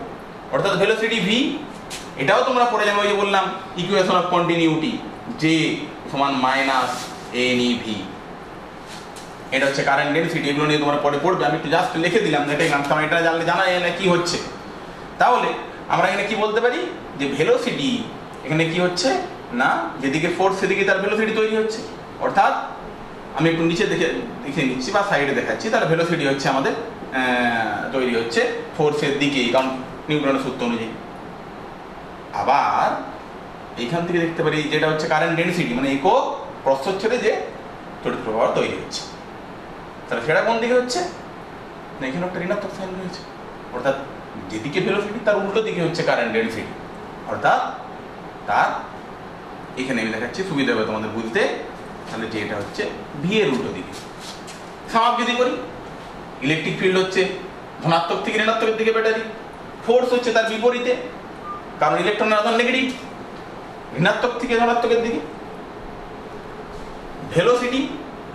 অর্থাৎ ভেলোসিটি ভি। এটাও তোমরা পড়ে যাবে, ওই যে বললাম ইকুয়েশন অফ কন্টিনিউটি, যে সমান -NeV। এটা হচ্ছে কারেন্ট ডেনসিটি। এগুলো নিয়ে তোমরা পরে পড়বে, আমি একটু জাস্ট লিখে দিলাম, এটাই কারণ এটা জানলে জানা যায় না কি হচ্ছে। তাহলে আমরা এখানে কি বলতে পারি, যে ভেলোসিটি এখানে কি হচ্ছে না, যেদিকে ফোর্স সেদিকে তার ভেলোসিটি তৈরি হচ্ছে। অর্থাৎ আমি একটু নিচে দেখে নিচ্ছি বা সাইডে দেখাচ্ছি, তাহলে ভেলোসিটি হচ্ছে আমাদের তৈরি হচ্ছে ফোর্সের দিকেই, কারণ নিউটনের সূত্র অনুযায়ী। আবার এইখান থেকে দেখতে পারি যেটা হচ্ছে কারেন্ট ডেনসিটি, মানে একক প্রস্থচ্ছেদে যে তড়িৎ প্রবাহ তৈরি হচ্ছে, তাহলে সেটা কোন দিকে হচ্ছে না, এখানে একটা ঋণাত্মক সাইন রয়েছে। অর্থাৎ যেদিকে ভেলোসিটি তার উল্টো দিকে হচ্ছে কারেন্ট ডেনসিটি, অর্থাৎ তার এখানে আমি দেখাচ্ছি সুবিধা হবে তোমাদের বুঝতে। তাহলে যে এটা হচ্ছে ভি এর উল্টো দিকে। সামাপ যদি করি, ইলেকট্রিক ফিল্ড হচ্ছে ধনাত্মক থেকে ঋণাত্মকের দিকে ব্যাটারি, ফোর্স হচ্ছে তার বিপরীতে, কারণ ইলেকট্রনের আধান নেগেটিভ, ঋণাত্মক থেকে ধনাত্মকের দিকে। ভেলোসিটি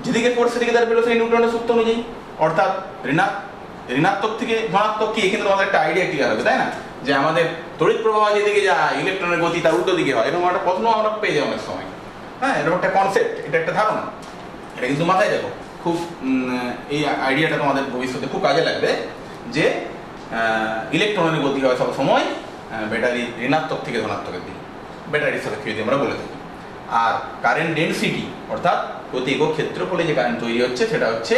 যেদিকে ফোর্স সেদিকে তার ভেলোসিটি নিউটনের সূত্র অনুযায়ী, অর্থাৎ ঋণাত্মক থেকে ধনাত্মক কি, এখানে তোমাদের একটা আইডিয়া ক্লিয়ার হবে, তাই না? যে আমাদের তড়িৎ প্রবাহ যেদিকে যায়, ইলেকট্রনের গতি তার উল্টো দিকে হয়, এরকম একটা প্রশ্ন আমরা পেয়ে যাই অনেক সময়। হ্যাঁ, এরকম একটা কনসেপ্ট, এটা একটা ধারণা, এটা কিন্তু মাথায় রাখো। খুব এই আইডিয়াটা তোমাদের ভবিষ্যতে খুব কাজে লাগবে, যে ইলেকট্রনের গতি হয় সব সময় ব্যাটারি ঋণাত্মক থেকে ধনাত্মকের দিকে, ব্যাটারির সাপেক্ষে যদি আমরা বলে থাকি। আর কারেন্ট ডেনসিটি, অর্থাৎ প্রতি একক ক্ষেত্রফলে যে কারেন্ট তৈরি হচ্ছে, সেটা হচ্ছে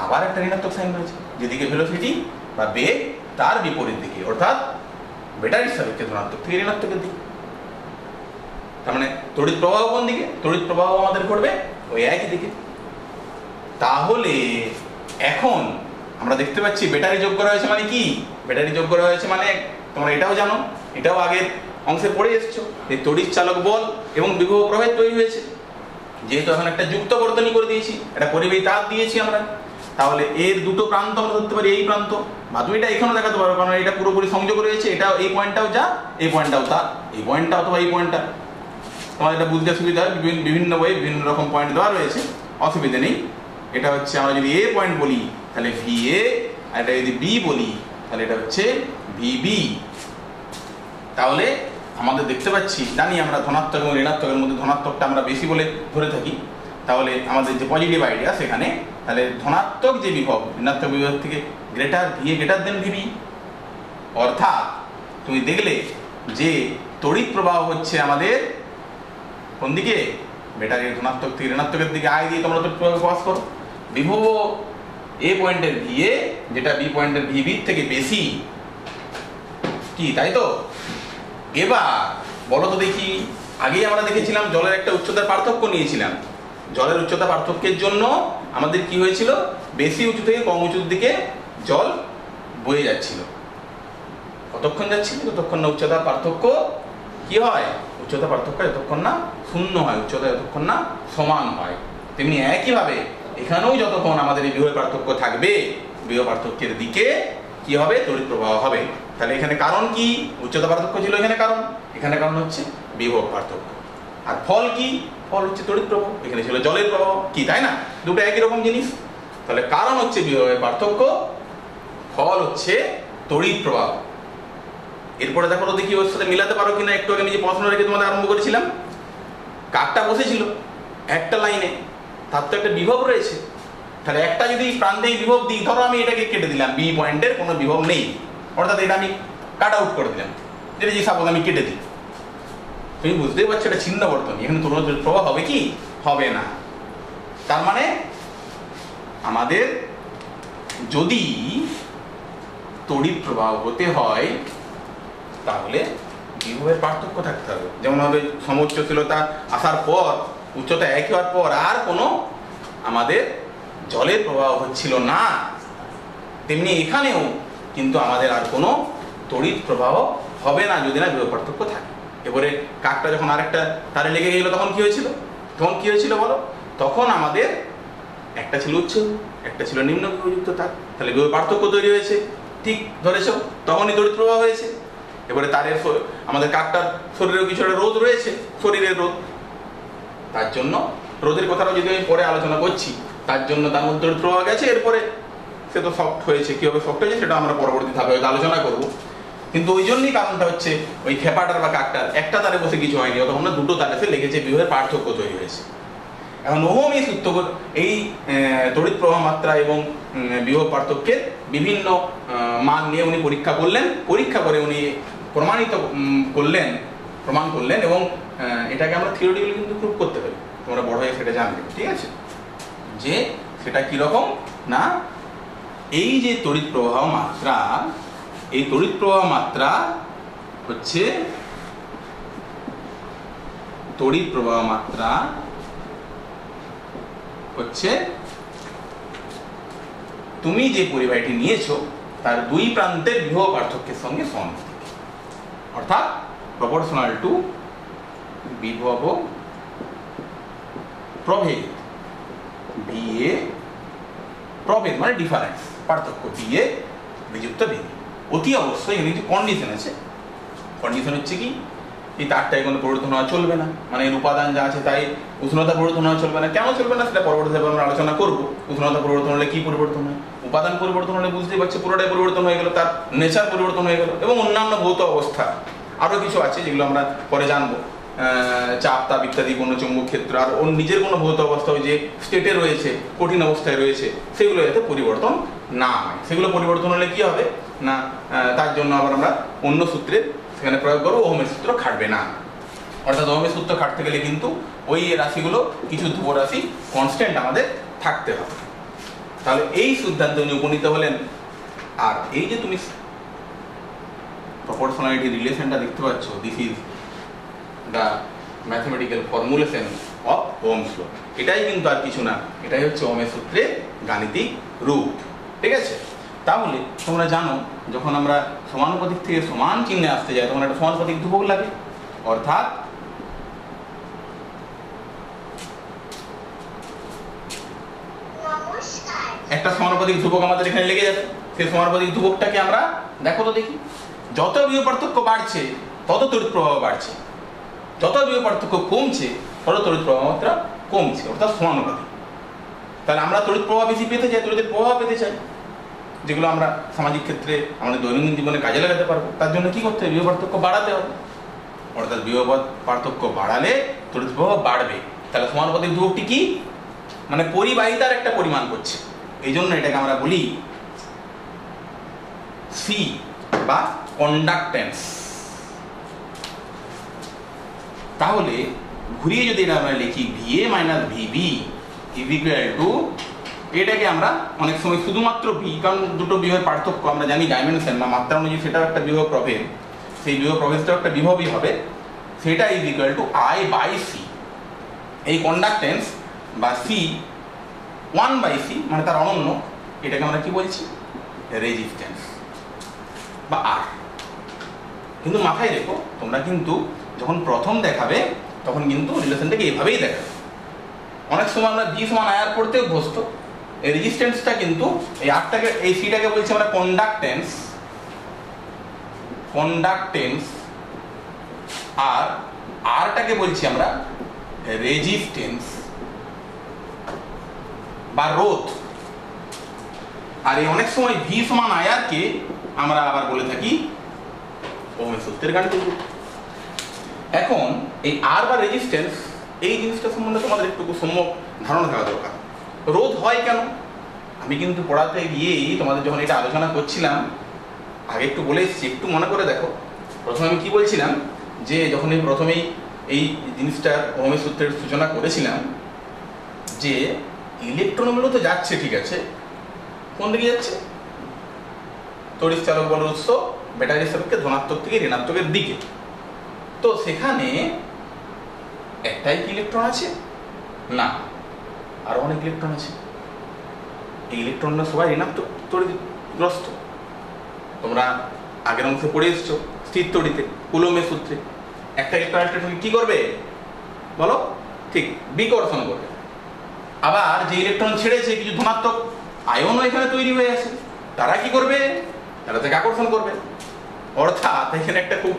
আবার একটা ঋণাত্মক সাইন রয়েছে, যেদিকে ভেলোসিটি বা বেগ তার বিপরীত দিকে, অর্থাৎ ব্যাটারির সাপেক্ষে ধনাত্মক থেকে ঋণাত্মকের দিকে। তার মানে তড়িৎ প্রবাহ কোন দিকে? তড়িৎ প্রবাহ আমাদের ঘটবে ওই একই দিকে। তাহলে এখন আমরা দেখতে পাচ্ছি ব্যাটারি যোগ করা হয়েছে মানে কি? ব্যাটারি যোগ করা হয়েছে মানে তোমরা এটাও জানো, এটাও আগের অংশে পড়ে এসছো যে তড়িৎ চালক বল এবং বিভব প্রভেদ তৈরি হয়েছে। যেহেতু এখন একটা যুক্ত বর্তনী করে দিয়েছি, একটা পরিবাহী তার দিয়েছি আমরা, তাহলে এর দুটো প্রান্ত আমরা ধরতে পারি, এই প্রান্ত বা তুমি এটা এখানেও দেখাতে পারো, কারণ এটা পুরোপুরি সংযোগ রয়েছে, এটা এই পয়েন্টটাও যা, এই পয়েন্টটাও তা, এই পয়েন্টটা অথবা এই পয়েন্টটা। তোমার এটা বুঝতে সুবিধা হয়, বিভিন্ন বই বিভিন্ন রকম পয়েন্ট দেওয়া রয়েছে, অসুবিধা নেই। এটা হচ্ছে আমরা যদি এ পয়েন্ট বলি তাহলে ভি এ, আর এটা যদি বি বলি তাহলে এটা হচ্ছে ভিবি। তাহলে আমাদের দেখতে পাচ্ছি, জানি আমরা ধনাত্মক এবং ঋণাত্মকের মধ্যে ধনাত্মকটা আমরা বেশি বলে ধরে থাকি, তাহলে আমাদের যে পজিটিভ আইডিয়া সেখানে তাহলে ধনাত্মক যে বিভব ঋণাত্মক বিভব থেকে greater V A greater than VB. অর্থাৎ তুমি দেখলে যে তড়িৎ প্রবাহ হচ্ছে আমাদের কোন দিকে, ব্যাটারির ধনাত্মক থেকে ঋণাত্মকের দিকে আয় দিয়ে তোমরা তড়িৎ প্রবাহ পাস করো। বিভব এ পয়েন্টের ভি এ যেটা বি পয়েন্টের ভিবি থেকে বেশি, কি তাই তো? এবার বলো তো দেখি, আগেই আমরা দেখেছিলাম জলের একটা উচ্চতার পার্থক্য নিয়েছিলাম, জলের উচ্চতা পার্থক্যের জন্য আমাদের কি হয়েছিল, বেশি উঁচু থেকে কম উঁচুর দিকে জল বয়ে যাচ্ছিল। কতক্ষণ যাচ্ছিল? যতক্ষণ না উচ্চতা পার্থক্য কি হয়, উচ্চতা পার্থক্য যতক্ষণ না শূন্য হয়, উচ্চতা যতক্ষণ না সমান হয়। তেমনি একইভাবে এখানেও যতক্ষণ আমাদের এই বিভব পার্থক্য থাকবে, বিভব পার্থক্যের দিকে কি হবে, তড়িৎ প্রবাহ হবে। তাহলে এখানে কারণ কি, উচ্চতা পার্থক্য ছিল এখানে কারণ, এখানে কারণ হচ্ছে বিভব পার্থক্য। আর ফল কি, ফল হচ্ছে তড়িৎ প্রবাহ, এখানে ছিল জলের প্রবাহ, কি তাই না? দুটো একই রকম জিনিস। তাহলে কারণ হচ্ছে বিভবের পার্থক্য, ফল হচ্ছে তড়িৎ প্রবাহ। এরপরে দেখো তো দেখি ওর সাথে মিলাতে পারো কিনা। একটু আগে আমি যে প্রশ্ন রেখে তোমাদের আরম্ভ করেছিলাম, কাকটা বসেছিল একটা লাইনে, তার তো একটা বিভব রয়েছে, তাহলে একটা যদি প্রান্তে বিভব দিই, ধরো আমি এটাকে কেটে দিলাম, বি পয়েন্টের কোনো বিভব নেই, অর্থাৎ এটা আমি কাট আউট করে দিলাম, যেটা যে সাপোজ আমি কেটে দিই, তুমি বুঝতেই পারছো এটা ছিন্ন বর্তনী, এখানে তোর প্রভাব হবে কি, হবে না। তার মানে আমাদের যদি তড়িৎ প্রবাহ হতে হয় তাহলে বিভবের পার্থক্য থাকতে হবে। যেমন হবে সমউচ্চশীলতা আসার পর, উচ্চতা একই হওয়ার পর আর কোনো আমাদের জলের প্রবাহ হচ্ছিল না, তেমনি এখানেও কিন্তু আমাদের আর কোনো তড়িৎ প্রবাহ হবে না যদি না বিভব পার্থক্য থাকে। এবারে কাকটা যখন আরেকটা তারে লেগে গেল তখন কি হয়েছিল, বলো? তখন আমাদের একটা ছিল উচ্চ, একটা ছিল নিম্ন বিভবযুক্ত তার, তাহলে বিভব পার্থক্য তৈরি হয়েছে, ঠিক ধরেছ? তখনই তড়িৎ প্রবাহ হয়েছে। এবারে তারের আমাদের কাকটার শরীরেও কিছু একটা রোধ রয়েছে, শরীরের রোধ, তার জন্য রোধের কথাটা যদি আমি পরে আলোচনা করছি, তার জন্য তার মধ্যে তড়িৎ প্রবাহ গেছে, এরপরে সে তো সফট হয়েছে, কীভাবে সফট হয়েছে সেটা আমরা পরবর্তী ধাপে হয়তো আলোচনা করব। কিন্তু ওই জন্যই কারণটা হচ্ছে ওই খেপাটার বা কাকটার একটা তারে বসে কিছু হয়নি, তখন না দুটো তারে সে লেগেছে, বিভবের পার্থক্য তৈরি হয়েছে। এখন ওহম এই সূত্র এই তড়িৎ প্রবাহ মাত্রা এবং বিভব পার্থক্যের বিভিন্ন মান নিয়ে উনি পরীক্ষা করলেন, পরীক্ষা করে উনি প্রমাণ করলেন এবং এটাকে আমরা থিওরিটিক্যালি কিন্তু প্রুভ করতে পারি, তোমরা বড় হয়ে সেটা জানবে, ঠিক আছে? যে সেটা কীরকম না, এই যে তড়িৎ প্রবাহ মাত্রা, এই তড়িৎ প্রবাহ মাত্রা হচ্ছে তুমি যে পরিবাহীটি নিয়েছো তার দুই প্রান্তের বিভব পার্থক্যের সঙ্গে সমানুপাতিক, অর্থাৎ প্রপোর্শনাল টু বিভব প্রভেদ। বিএ প্রভেদ মানে ডিফারেন্স, পার্থক্য, বিএ বিযুক্ত বিভব। অতি অবশ্যই এখানে কিছু কন্ডিশন আছে। কন্ডিশন হচ্ছে কি, এই তারটায় কোনো পরিবর্তন হওয়া চলবে না, মানে এর উপাদান যা আছে তাই উষ্ণতা পরিবর্তন হওয়া চলবে না। কেন চলবে না সেটা পরবর্তী ধাপে আমরা আলোচনা করবো। উষ্ণতা পরিবর্তন হলে কি পরিবর্তন হয়, উপাদান পরিবর্তন হলে বুঝতেই পারছি পুরোটাই পরিবর্তন হয়ে গেল, তার নেচার পরিবর্তন হয়ে গেল, এবং অন্যান্য ভৌত অবস্থা আরও কিছু আছে যেগুলো আমরা পরে জানবো, চাপ, তাপ ইত্যাদি, কোনো চৌম্বক ক্ষেত্র, আর ওর নিজের কোনো ভৌত অবস্থা যে স্টেটে রয়েছে, কঠিন অবস্থায় রয়েছে, সেগুলো যাতে পরিবর্তন না হয়। সেগুলো পরিবর্তন হলে কি হবে না, তার জন্য আবার আমরা অন্য সূত্রে সেখানে প্রয়োগ করবো, ওহমের সূত্র খাটবে না। অর্থাৎ ওহমের সূত্র খাটতে গেলে কিন্তু ওই রাশিগুলো কিছু ধ্রুব রাশি কনস্ট্যান্ট আমাদের থাকতে হবে। তাহলে এই সিদ্ধান্তে উনি উপনীত হলেন। আর এই যে তুমি প্রপোর্শনালিটি রিলেশনটা দেখতে পাচ্ছ, this is the mathematical formulation of Ohm's law. এটাই কিন্তু আর কিছু না, এটাই হচ্ছে ওহমের সূত্রের গাণিতিক রূপ, ঠিক আছে? তাহলে তোমরা জানো যখন আমরা সমানুপাতিক থেকে সমান চিহ্নে আসতে যাই তখন একটা সমানুপাতিক ধ্রুবক লাগে, অর্থাৎ একটা সমানুপাতিক ধ্রুবক আমাদের এখানে লেগে যাবে। সেই সমানুপাতিক ধ্রুবকটাকে আমরা দেখো তো দেখি, যত বিভব পার্থক্য বাড়ছে তত তড়িৎ প্রবাহ বাড়ছে, যত বিভব পার্থক্য কমছে তত তড়িৎ প্রবাহ মাত্রা কমছে, অর্থাৎ সমানুপাতিক। তাহলে আমরা তড়িৎ প্রবাহ বেশি পেতে চাই, তড়িৎ প্রবাহ পেতে চাই, যেগুলো আমরা সামাজিক ক্ষেত্রে আমাদের দৈনন্দিন জীবনে কাজে লাগাতে পারবো। তার জন্য কি করতে হবে? বিভব পার্থক্য বাড়াতে হবে, অর্থাৎ বিভব পার্থক্য বাড়ালে তড়িৎ প্রবাহ বাড়বে। তাহলে সমানুপাতিক ধ্রুবকটি কি? মানে পরিবাহিতার একটা পরিমাণ করছে, এই জন্য এটাকে আমরা বলি সি বা কন্ডাক্টেন্স। তাহলে ঘুরিয়ে যদি এটা আমরা লিখি VA minus VB is equal two, এটাকে আমরা অনেক সময় শুধুমাত্র ভি, কারণ দুটো বিভবের পার্থক্য আমরা জানি ডাইমেনশন বা মাত্রা অনুযায়ী সেটাও একটা বিভব প্রভেদ, সেই বিভব প্রভেদটাও একটা বিভবই হবে, সেটা is equal to I by C. এই কন্ডাক্টেন্স বা সি 1 বাই সি মানে তার অনন্য, এটাকে আমরা কি বলছি? রেজিস্ট্যান্স বা আর। কিন্তু মাথায় রেখো, তোমরা কিন্তু যখন প্রথম দেখাবে তখন কিন্তু রিলেশনটাকে এইভাবেই দেখাবে। অনেক সময় আমরা ভি সমান আয়ার পড়তে অভ্যস্ত, এই রেজিস্ট্যান্সটা কিন্তু এই আরটাকে, এই সিটাকে বলছি আমরা কন্ডাক্টেন্স, কন্ডাক্টেন্স, আর আরটাকে বলছি আমরা রেজিস্ট্যান্স বা রোধ। আর এই অনেক সময় ভি সমান আয়ারকে আমরা আবার বলে থাকি ওহমের সূত্রের গাণিতিক রূপ। এখন এই আর বা রেজিস্ট্যান্স এই জিনিসটা সম্বন্ধে তোমাদের একটু সম্যক ধারণা থাকা দরকার। রোধ হয় কেন? আমি কিন্তু পড়াতে গিয়েই তোমাদের যখন এটা আলোচনা করছিলাম আগে একটু বলে এসেছি, একটু মনে করে দেখো। প্রথমে আমি কি বলছিলাম, যে যখন আমি প্রথমেই এই জিনিসটার ওহমের সূত্রের সূচনা করেছিলাম, যে ইলেকট্রনগুলো তো যাচ্ছে ঠিক আছে, কোন দিকে যাচ্ছে? তড়িৎ চালক বল উৎস ব্যাটারির সাপেক্ষে ধনাত্মক থেকে ঋণাত্মকের দিকে। তো সেখানে একটাই কি ইলেকট্রন আছে? না, আরো অনেক ইলেকট্রন আছে। এই ইলেকট্রনরা সবাই ঋণাত্মক তড়িৎগ্রস্ত। তোমরা আগের অংশে পড়ে এসছো স্থির তড়িতে কুলম্বের সূত্রে, একটা ইলেকট্রন কি করবে বলো? ঠিক বিকর্ষণ করবে। আবার যে ইলেকট্রন ছেড়েছে কিছু ধনাত্মক আয়নও এখানে তৈরি হয়ে আছে, তারা কি করবে? তারা তাকে আকর্ষণ করবে। অর্থাৎ এখানে একটা খুব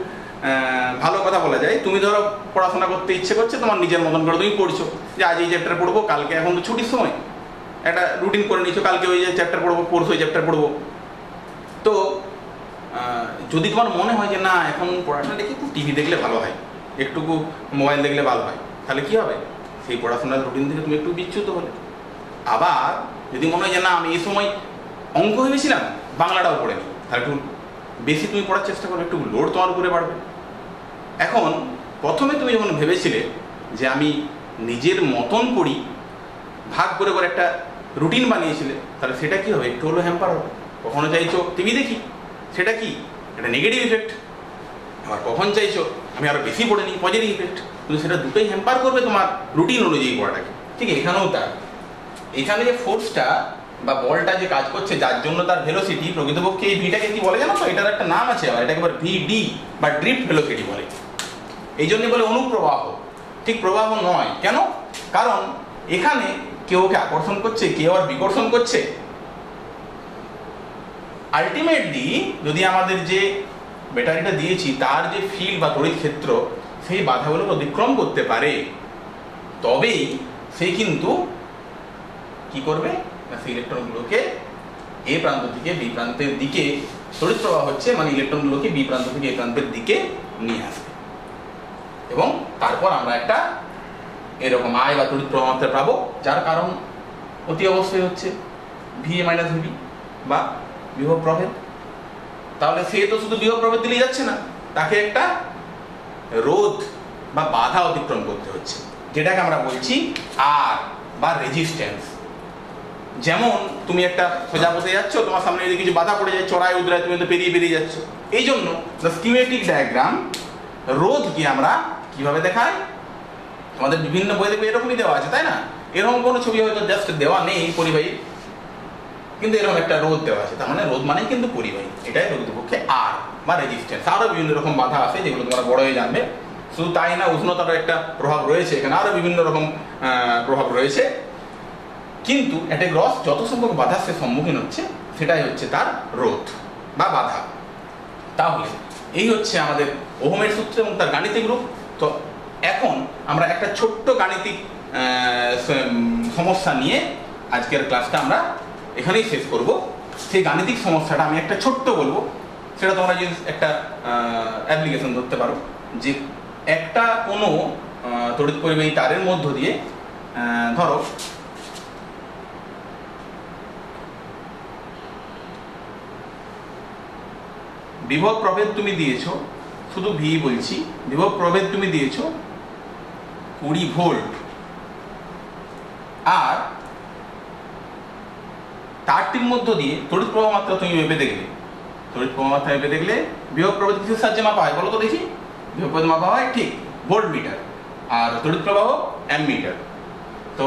ভালো কথা বলা যায়, তুমি ধরো পড়াশোনা করতে ইচ্ছে করছে, তোমার নিজের মতন করে তুমি পড়ছো, যে আজ এই চ্যাপ্টার পড়বো, কালকে এখন তো ছুটির সময় একটা রুটিন করে নিচ্ছ, কালকে ওই যে চ্যাপ্টার পড়বো, পড়ছো ওই চ্যাপ্টার পড়বো। তো যদি তোমার মনে হয় যে না এখন পড়াশোনা দেখি একটু টিভি দেখলে ভালো হয়, একটুকু মোবাইল দেখলে ভালো হয়, তাহলে কি হবে? সেই পড়াশোনার রুটিন থেকে তুমি একটু বিচ্যুত হলে। আবার যদি মনে হয় যে না আমি এই সময় অঙ্ক ভেবেছিলাম বাংলাটাও পড়ে নি, তাহলে একটু বেশি তুমি পড়ার চেষ্টা করবে, একটু লোড তোমার উপরে বাড়বে। এখন প্রথমে তুমি যখন ভেবেছিলে যে আমি নিজের মতন পড়ি, ভাগ করে করে একটা রুটিন বানিয়েছিলে, তাহলে সেটা কি হবে? একটু হলো হ্যাম্পার হবে। কখনো চাইছো টিভি দেখি, সেটা কি? এটা নেগেটিভ ইফেক্ট। আবার কখন চাইছো আমি আরো বেশি পড়ে নিই, পজিটিভ ইফেক্ট। কিন্তু সেটা দুটোই হ্যাম্পার করবে তোমার রুটিন অনুযায়ী পড়াটাকে। ঠিক এখানেও তার, এখানে যে ফোর্সটা বা বলটা যে কাজ করছে, যার জন্য তার ভেলোসিটি, প্রকৃতপক্ষে এই ভিটাকে কি বলে জানো তো? এটার একটা নাম আছে, আর এটাকে ভিডি বা ড্রিফট ভেলোসিটি বলে। এই জন্য বলে অনুপ্রবাহ, ঠিক প্রবাহ নয়। কেন? কারণ এখানে কেউ ওকে আকর্ষণ করছে, কেউ আর বিকর্ষণ করছে। আলটিমেটলি যদি আমাদের যে ব্যাটারিটা দিয়েছি তার যে ফিল্ড বা তড়িৎ ক্ষেত্র সেই বাধাগুলো অতিক্রম করতে পারে, তবেই সে কিন্তু কি করবে না, সেই ইলেকট্রনগুলোকে এ প্রান্ত থেকে বি প্রান্তের দিকে তড়িৎ প্রবাহ হচ্ছে, মানে ইলেকট্রনগুলোকে বি প্রান্ত থেকে এ প্রান্তের দিকে নিয়ে আসবে। এবং তারপর আমরা একটা এরকম আয় বা তড়িৎ প্রবাহ মাত্রা পাবো, যার কারণ অতি অবশ্যই হচ্ছে VA মাইনাস VB বা বিভব প্রভেদ। তাহলে সে তো শুধু বিভব প্রভেদ দিলেই যাচ্ছে না, তাকে একটা রোধ বা বাধা অতিক্রম করতে হচ্ছে, যেটাকে আমরা বলছি আর বা রেজিস্ট্যান্স। যেমন তুমি একটা সোজা পথে যাচ্ছ, তোমার সামনে যদি কিছু বাধা পড়ে যায়, চড়াই উদরায় তুমি তো পেরিয়ে যাচ্ছ। এই জন্য দ্য স্কিমেটিক ডায়াগ্রাম রোধকে আমরা কিভাবে দেখাই? আমাদের বিভিন্ন বই দেখবে এরকমই দেওয়া আছে, তাই না? এরকম কোনো ছবি হয়তো জাস্ট দেওয়া নেই পরিবাহী, কিন্তু এরকম একটা রোধ দেওয়া আছে, তার মানে রোধ মানেই কিন্তু পরিবাহী, এটাই প্রকৃতপক্ষে আর বা রেজিস্ট্যান্স। আরও বিভিন্ন রকম বাধা আছে যেগুলো তোমরা বড় হয়ে জানবে। শুধু তাই না, উষ্ণতারও একটা প্রভাব রয়েছে এখানে, আরও বিভিন্ন রকম প্রভাব রয়েছে। কিন্তু একটা গ্রস যত সংখ্যক বাধার সে সম্মুখীন হচ্ছে সেটাই হচ্ছে তার রোধ বা বাধা। তাহলে এই হচ্ছে আমাদের ওহমের সূত্র এবং তার গাণিতিক রূপ। তো এখন আমরা একটা ছোট্ট গাণিতিক সমস্যা নিয়ে আজকের ক্লাসটা আমরা এখানেই শেষ করব। সেই গাণিতিক সমস্যাটা আমি একটা ছোট্ট বলবো, সেটা তোমরা যদি একটা অ্যাপ্লিকেশন ধরতে পারো যে একটা কোনো তড়িৎ পরিবাহী তারের মধ্য দিয়ে ধরো বিভব প্রভেদ তুমি দিয়েছো, শুধু ভি বলছি, বিভব প্রভেদ তুমি দিয়েছো 20 ভোল্ট, আর তারটির মধ্য দিয়ে তড়িৎ প্রবাহ মাত্রা তুমি মেপে দেখলে, তড়িৎ প্রবাহ মাত্রা মেপে দেখলে বিভব প্রভেদ কিসের সাহায্যে মাপা হয় বলো তো দেখি? বিভব প্রভেদ মাপা হয় ঠিক ভোল্ট মিটার, আর তড়িৎ প্রবাহ অ্যামমিটার। তো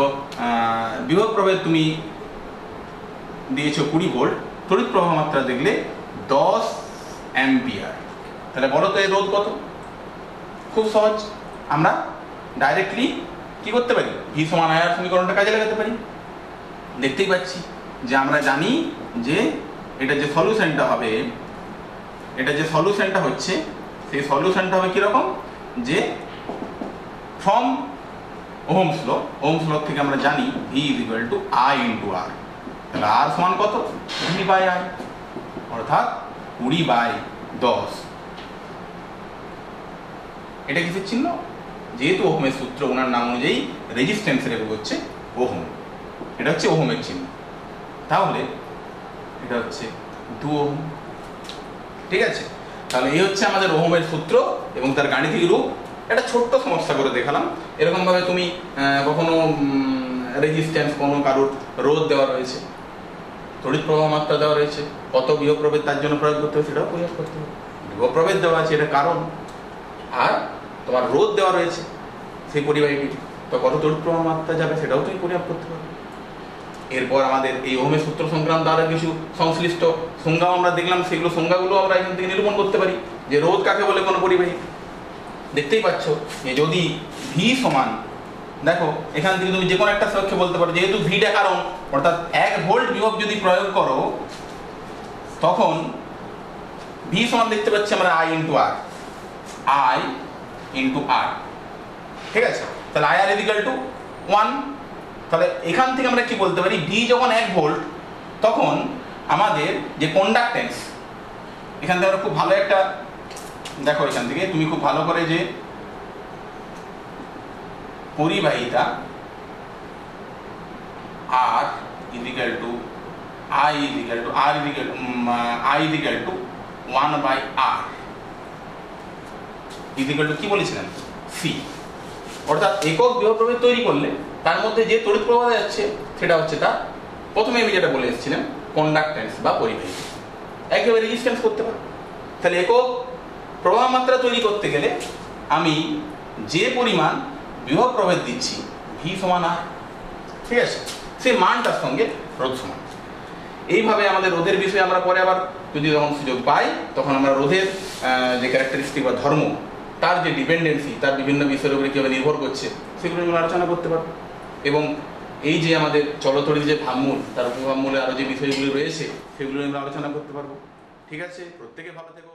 বিভব প্রভেদ তুমি দিয়েছো 20 ভোল্ট, তড়িৎ প্রবাহ মাত্রা দেখলে 10 অ্যাম্পিয়ার। তাহলে বলো তো এর রোধ কত? খুব সহজ, আমরা ডাইরেক্টলি কি করতে পারি? ভি সমান আই আর সমীকরণটা কাজে লাগাতে পারি। দেখতেই পাচ্ছি যে আমরা জানি যে এটা যে সলিউশনটা হবে, এটা যে সলিউশনটা হচ্ছে সেই সলিউশনটা হবে কিরকম, যে from Ohm's law, Ohm's law থেকে আমরা জানি V is equal to I into R. তাহলে আর সমান কত? ভি বাই আই, অর্থাৎ 20/10। এটা কিসের চিহ্ন? যেহেতু ওহমের সূত্র, ওনার নাম অনুযায়ী রেজিস্ট্যান্সের একক হচ্ছে ওহম, এটা হচ্ছে ওহমের চিহ্ন। তাহলে এটা হচ্ছে 2 ওহম। ঠিক আছে, তাহলে এই হচ্ছে আমাদের ওহমের সূত্র এবং তার গাণিতিক রূপ। একটা ছোট্ট সমস্যা করে দেখালাম। এরকম ভাবে তুমি কখনো রেজিস্ট্যান্স, কোনো কারোর রোধ দেওয়া রয়েছে, তড়িৎ প্রবাহ মাত্রা দেওয়া রয়েছে, কত বিভব প্রভেদ তার জন্য প্রয়োগ করতে হবে সেটাও প্রয়োগ করতে হবে। বিভব প্রভেদ দেওয়া আছে এটা কারণ, আর তোমার রোধ দেওয়া রয়েছে সেই পরিবাহীটি, তো কত তড়িৎ প্রবাহ মাত্রা যাবে সেটাও তুমি পরিমাপ করতে পারবে। এরপর আমাদের এই ওহমের সূত্র সংক্রান্ত আরো কিছু সংশ্লিষ্ট সংজ্ঞাও আমরা দেখলাম, সেগুলো সংজ্ঞাগুলো আমরা এখান থেকে নিরূপণ করতে পারি যে রোধ কাকে বলে কোনো পরিবাহী। দেখতেই পাচ্ছ যে যদি ভি সমান, দেখো এখান থেকে তুমি যে কোনো একটা সাপেক্ষে বলতে পারো, যেহেতু ভিটা কারণ, অর্থাৎ 1 ভোল্ট বিভব যদি প্রয়োগ করো তখন ভি সমান দেখতে পাচ্ছি আমরা I into R, I into R. ঠিক আছে, তাহলে আই আর ইকুয়াল টু 1। তাহলে এখান থেকে আমরা কি বলতে পারি, ভি যখন 1 ভোল্ট তখন আমাদের যে কন্ডাক্টেন্স, এখান থেকে আমরা খুব ভালো একটা দেখো, এখান থেকে তুমি খুব ভালো করে যে পরিবাহিতা R equal to I equal to R equal to 1/r equal to কি বলেছিলাম? সি। অর্থাৎ একক বিভব প্রভেদ তৈরি করলে তার মধ্যে যে তড়িৎ প্রবাহ যাচ্ছে সেটা হচ্ছে তার, প্রথমে আমি যেটা বলে এসেছিলাম, কন্ডাক্টেন্স বা পরিবাহী। একইভাবে রেজিস্ট্যান্স করতে পারো। তাহলে একক প্রবাহ মাত্রা তৈরি করতে গেলে আমি যে পরিমাণ বিভব প্রভেদ দিচ্ছি ভি সমান আর, ঠিক আছে, সেই মানটার সঙ্গে রোধ সমান। এইভাবে আমাদের রোধের বিষয়ে আমরা পরে আবার যদি যখন সুযোগ পাই তখন আমরা রোধের যে ক্যারেক্টারিস্টিক বা ধর্ম, তার যে ডিপেন্ডেন্সি, তার বিভিন্ন বিষয়ের উপরে কীভাবে নির্ভর করছে সেগুলো আমরা আলোচনা করতে পারবো। এবং এই যে আমাদের চলতড়ির যে ভাবমূল, তার উপভাবমূলে আরও যে বিষয়গুলি রয়েছে সেগুলো আমরা আলোচনা করতে পারবো। ঠিক আছে, প্রত্যেকে ভালো থেকো।